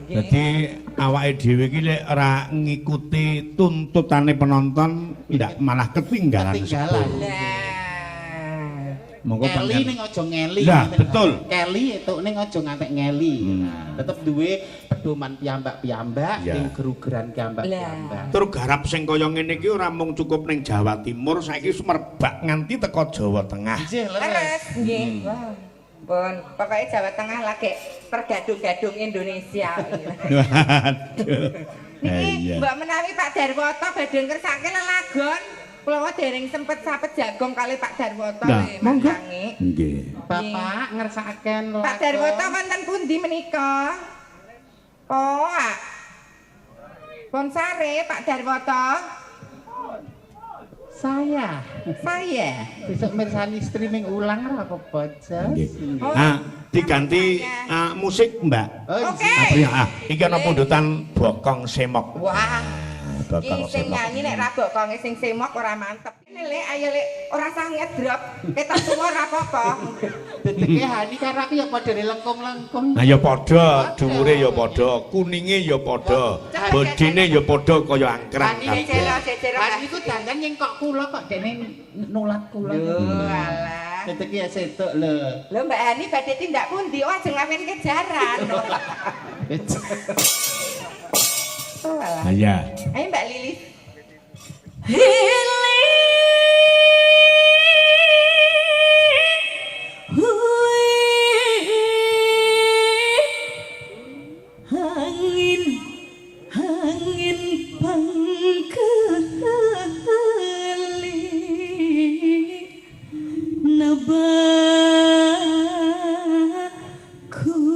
Dadi awake dhewe iki lek ora ngikuti tuntutane penonton ndak malah ketinggalan. Monggo ngeli ning aja ngeli. Lah, betul. Ngeli etukne aja ngantek ngeli. Tetep duwe pedoman piyambak-piyambak ning gerugeran piyambak-piyambak. Tur garap sing kaya ngene iki ora mung cukup ning Jawa Timur, saiki merbak nganti teko Jawa Tengah. Nggih, leres. Nggih. Wah. Pun, pokoknya Jawa Tengah lagi tergadung-gadung Indonesia. Niki Mbak menawi Pak Darwoto badhe ngersake lelagon. Kula dereng sempet sapet jagong kali Pak Darwoto monggo. Nggih. Nggih. Bapak ngersakaken lelagon. Pak Darwoto wonten pundi menika? Oh. Pun sare Pak Darwoto. Saya besok mirsani streaming ulang ora apa-apa. Diganti musik, Mbak. Oke. Iki ana pundutan Bokong Semok. Wah. Bokong Sing Semok. nyanyi nek ra bokonge sing semok ora mantep. Ini Lek, ayo Lek, ora sanget drop. Ketok tuwa ora apa-apa. Dedeke Hani karo aku ya padha lengkung-lengkung. Nah ya padha, dhuwure ya padha, kuninge ya padha, bodine ya padha kaya angkrang kabeh. Hani ku dandan nyengkok kula kok dene nulat kula. Alah. Dedeke ya setuk lho. Lho Mbak Hani badhe tindak pundi? Oh ajeng ngawen kejaran. Oh alah. Iya. Ayo Mbak Lilis. Angin pangkali nebak kurin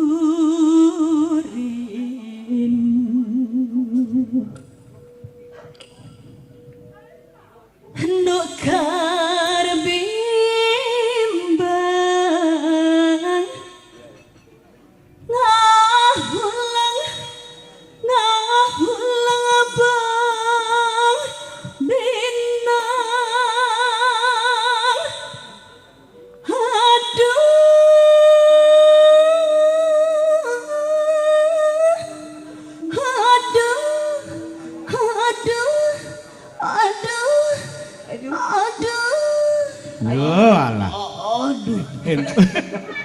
Yo alah. Aduh.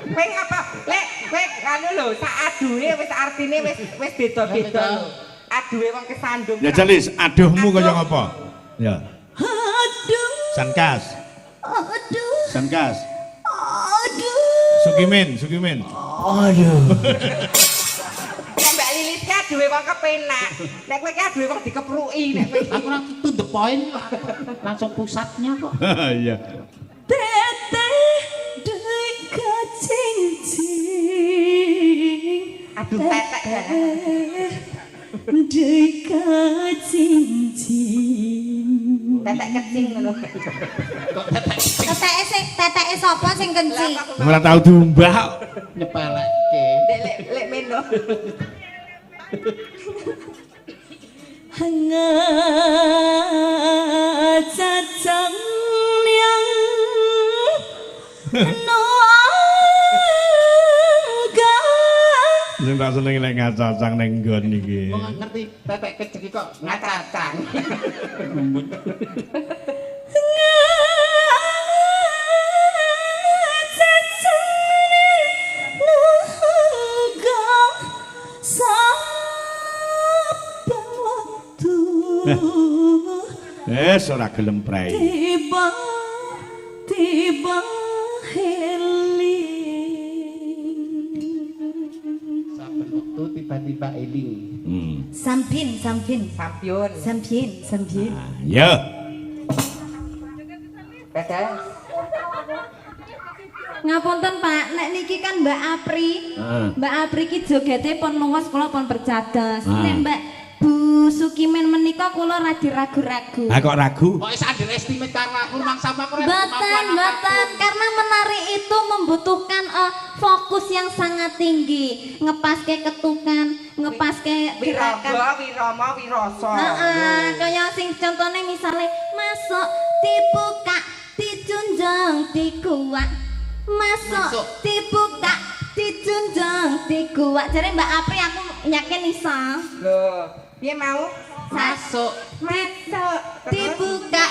Kowe ngapa? Lek kowe anu lho, sak aduhe wis artine wis beda-beda lho. Aduhe wong kesandung. Ya Jalis, aduhmu kaya ngapa? Ya. Aduh, Sankas. aduh, Sankas. aduh. Sukimin. Aduh. Nek Mbak Lilis ki aduhe wong kepenak. Nek kowe ki aduhe wong dikepruki nek kowe. Aku ora to the point langsung pusatnya kok. Iya. Teteh dekat cincin. Aduh tetek ya. Dekat cincin. Tetek kecing ngono. Kok Teteke sapa sing kenci? Ora tau diumbah. nyepelekke. Lek meno. Hangat cacang yang nonggang. Sing tak seneng lek ngacacang ning nggon iki. Kok ngerti tetek kecil kok ngacacang. Ora gelem prei. Tiba heling. Saben wektu tiba-tiba eling. Sampin. Sampyun. Sampin. Ya. Dadah. Ngapunten Pak, nek niki kan Mbak Apri. Mbak Apri ki jogete pun luwes kula pun percados. Nek Mbak Bu Sukimen menika kula radi ragu-ragu. Ah kok ragu? Kok wis underestimate karo aku mang sama aku Mboten, karena menari itu membutuhkan fokus yang sangat tinggi, ngepaske ketukan, ngepaske gerakan. Wirama, Wirasa. Kaya sing contone misale masuk dibuka, dijunjung, dikuat. Masuk dibuka, dijunjung, dikuat. Jare Mbak Apri aku yakin iso. Lho, piye mau? masuk Dibuka,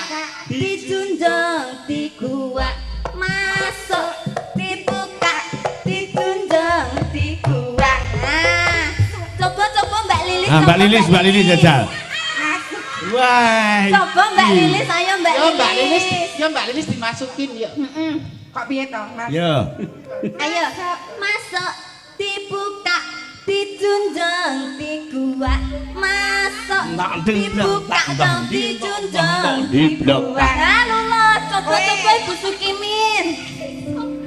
dijunjung, dikuat. Masuk, dibuka, dijunjung, dikuat. Nah, coba Mbak Lilis. Ah, Mbak Lilis jajal. Wah. Coba Mbak Lilis, ayo Mbak Lilis. Mbak Lilis dimasukin ya. Kok piye to, Mas? Ya. Ayo, masuk, dibuka, dijunjung, dikuat. Masuk, dibuka, dong, dijunjung, dikuat. Nah, lulus, coba Ibu Sukimin.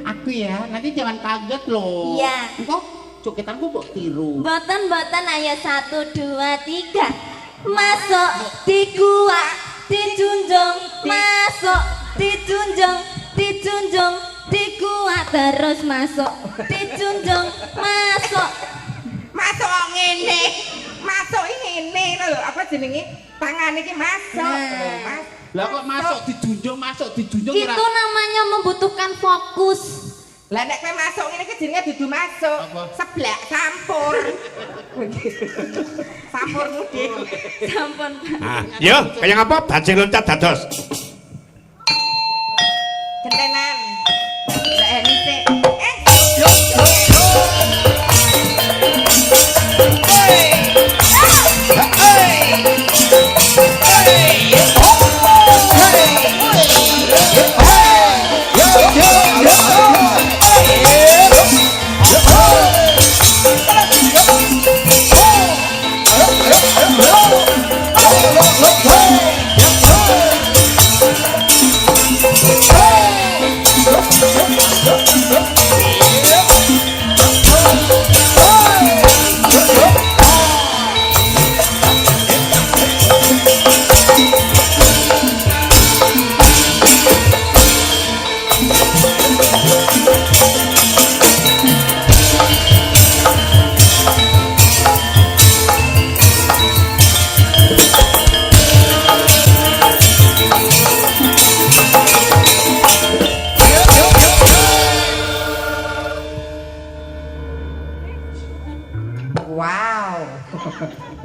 Aku ya, nanti jangan kaget loh. Iya. Kok coketanku kok tiru. Boten, ayo 1, 2, 3. Masuk, dikuat, dijunjung. Masuk, dijunjung, dijunjung, dikuat. Terus masuk, dijunjung, masuk. Masuk ngene. Masuk ngene lho, apa jenenge? Tangan iki masuk. Lho, Mas. Lah kok masuk dijunjung Itu namanya membutuhkan fokus. Lah nek kowe masuk ngene iki jenenge dudu masuk. Apa? Seblak campur. Sampurmu dhewe. Sampun. Ah, yo, kaya ngapa bajing loncat dados. Gentenan. Lah Heni sik.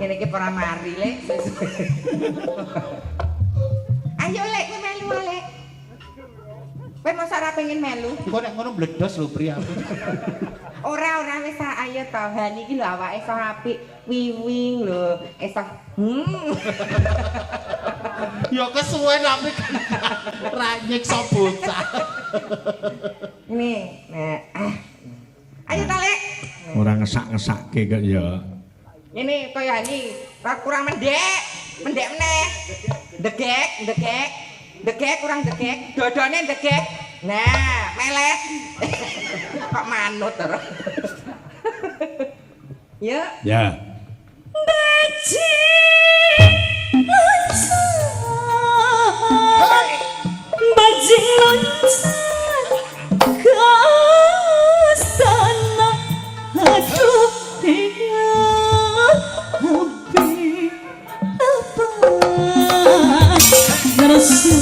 ngene iki ora mari, Lek. Ayo, Lek, kowe melu, Lek. Kowe mosok ora pengen melu? Engko nek ngono bledos lho, Pri aku. Ora wis ayo to. Ha niki lho awake iso apik, wiwing lho. Iso Ya kesuwen tapi ra nyiksa bocah. Ini. Nah, ayo ta, Lek. Ora ngesak-ngesakke kok ya. Ini kaya ini kurang mendek meneh. Degek kurang degek, dodone degek. Nah, melet. Kok manut terus. Ya. Ya. Baji loncat kastana aduh dia api apa ngerasa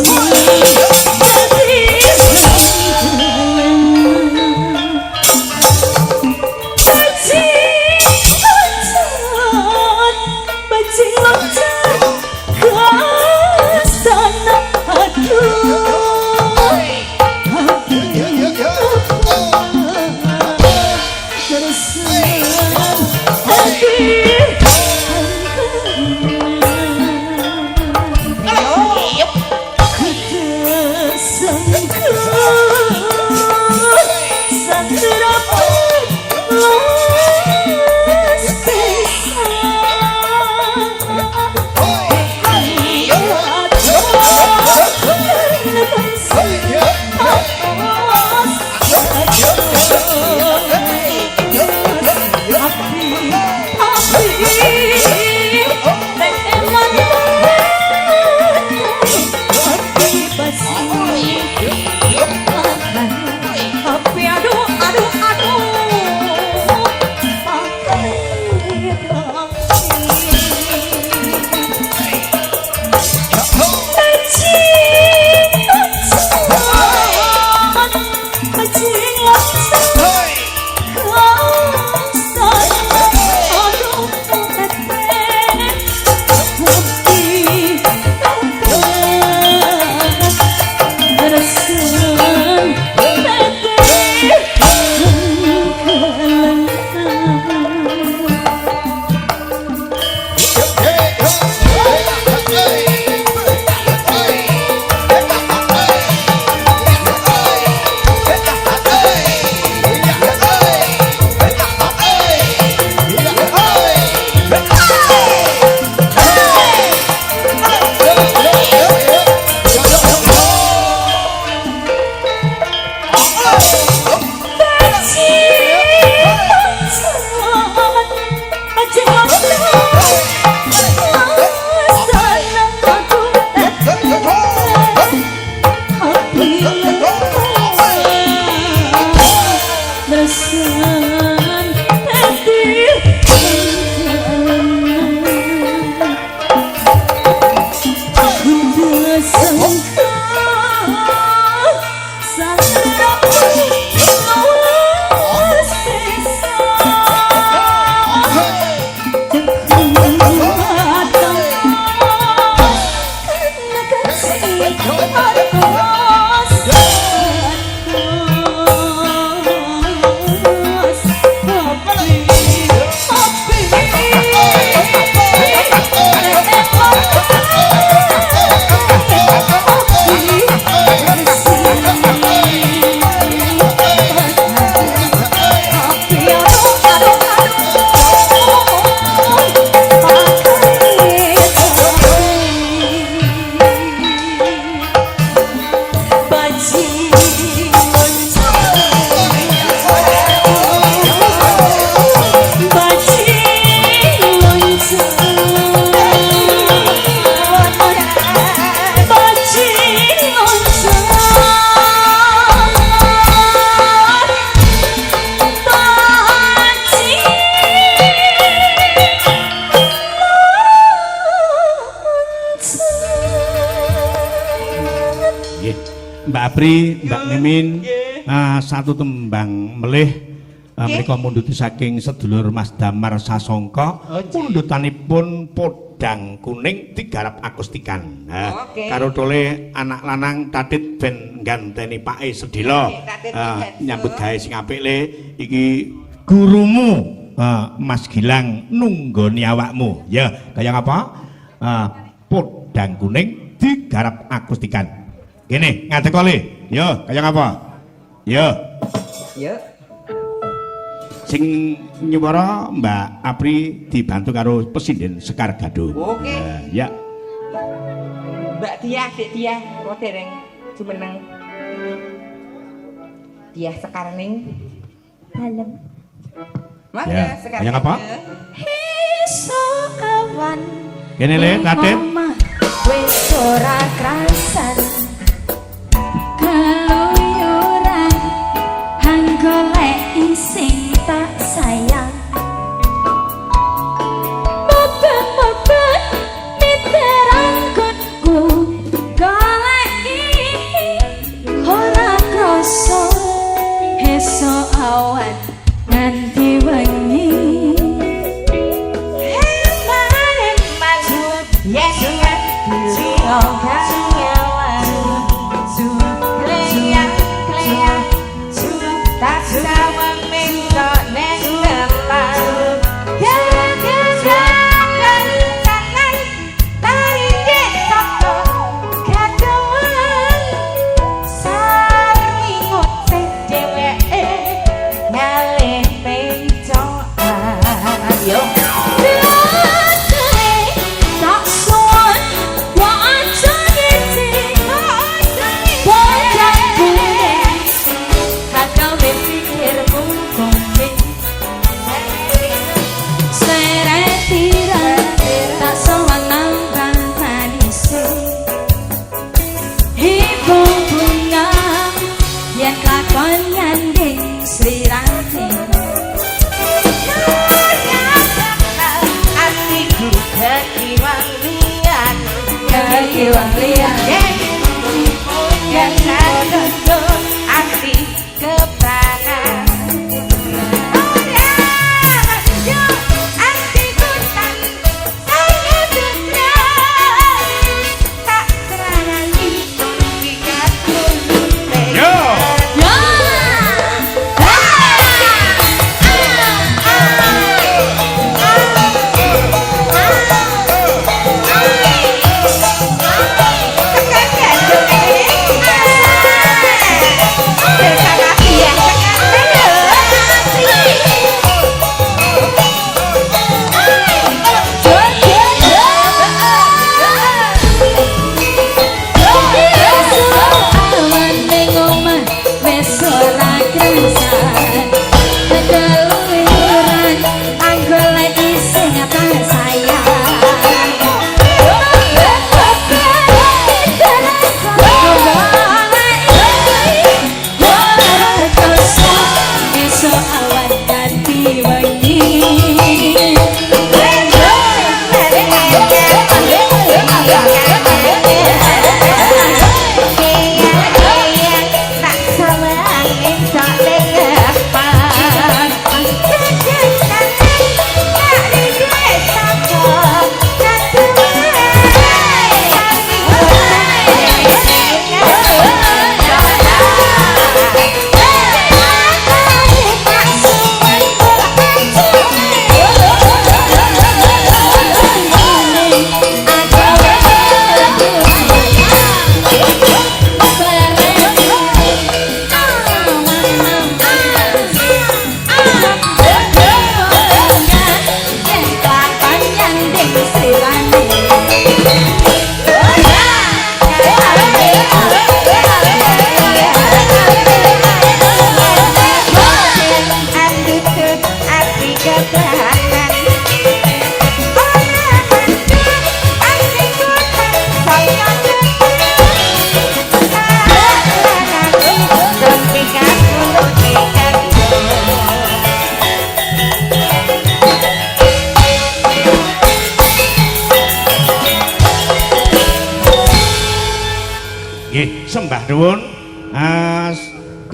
Mbak Apri, Mbak Mimin, satu tembang melih Mereka munduti saking sedulur Mas Damar Sasongko. Mundutanipun podang kuning digarap akustikan. Karo tole anak lanang Tatit ben ganteni Pake Sedila. Nyambut gawe sing apik le iki gurumu Mas Gilang nunggoni awakmu. Ya, kaya ngapa? Podang kuning digarap akustikan. Kene ngadek le. Ya, kaya ngapa? Ya. Ya. Sing nyuwara Mbak Apri dibantu karo Presiden Sekar Gadung. Oke. Ya. Mbak Diah, Dik Diah, kok dereng jumeneng. Diah Sekarning Dalem. Mangga Ya, Sekar. yang apa? Iso awan. Kene le, Tatit. Wis ora krasan. Keluyuran hanggolek sing tak sayang. Moben-moben miterangku goleki ora krasa esuk awan nganti wengi. Yes,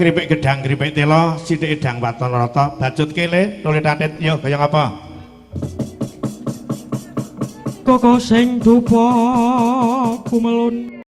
Kripik gedang, kripik tela, sithik edang waton rata, bacut kele, tulit atit, yo kaya apa? Koko sing dupa kumelun